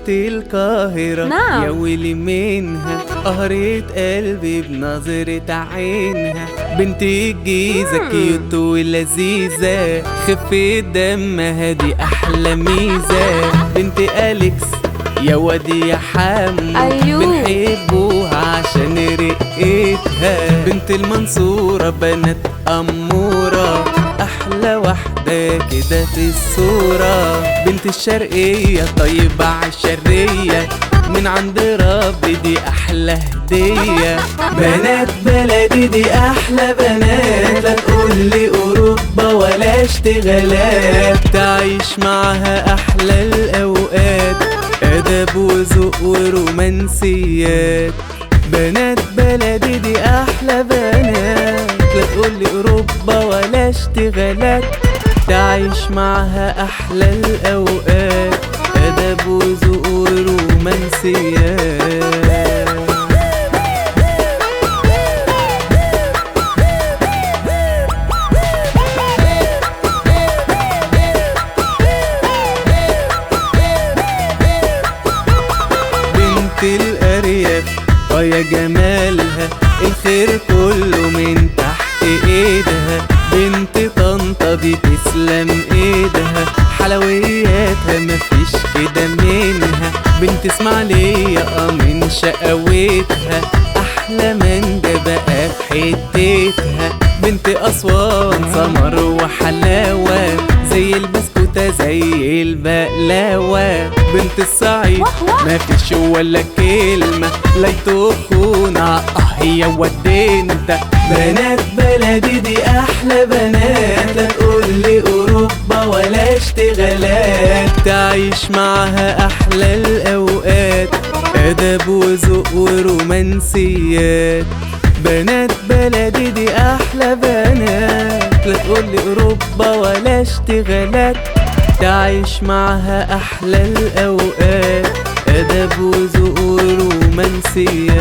بنت القاهرة نعم. يا ويلي منها قهرت قلبي بنظرة عينها. بنت الجيزة كيوت ولذيذة خفة دمها دي أحلى ميزة. بنت أليكس يا وادي يا حمو أيوه. بنحبوها عشان رقتها. بنت المنصورة بنات أمورة أحلى واحدة كده في الصورة. بنت الشرقية طيبة عالشرية من عند ربي دي أحلى هدية. بنات بلدي دي أحلى بنات لا تقولي أوروبا ولا اشتغالات. تعيش معها أحلى الأوقات أدب وذوق ورومانسيات. بنات بلدي دي أحلى بنات لا تقولي أوروبا ولا اشتغالات. تعيش معها أحلى الأوقات أدب وذوق ورومانسيات. بنت الأرياف يا جمالها الخير كله من تحت ايدها. بنت طنطا دي تسلم ايدها حلوياتها مفيش كده منها. بنت اسماعيلية من شقاوتها أحلى مانجا بقى في حتتها. بنت أسوان سمر وحلاوة زي البسكوتة زي البقلاوة. بنت الصعيد مفيش ولا كلمة لا يتخونا هي ودينتا. بنات بلدي دي أحلى بنات لا تقولي أوروبا ولا اشتغالات. تعيش معها أحلى الأوقات أدب وذوق ورومانسيات. بنات بلدي دي أحلى بنات لا تقولي أوروبا ولا اشتغالات. تعيش معها أحلى الأوقات أدب وذوق ورومانسيات.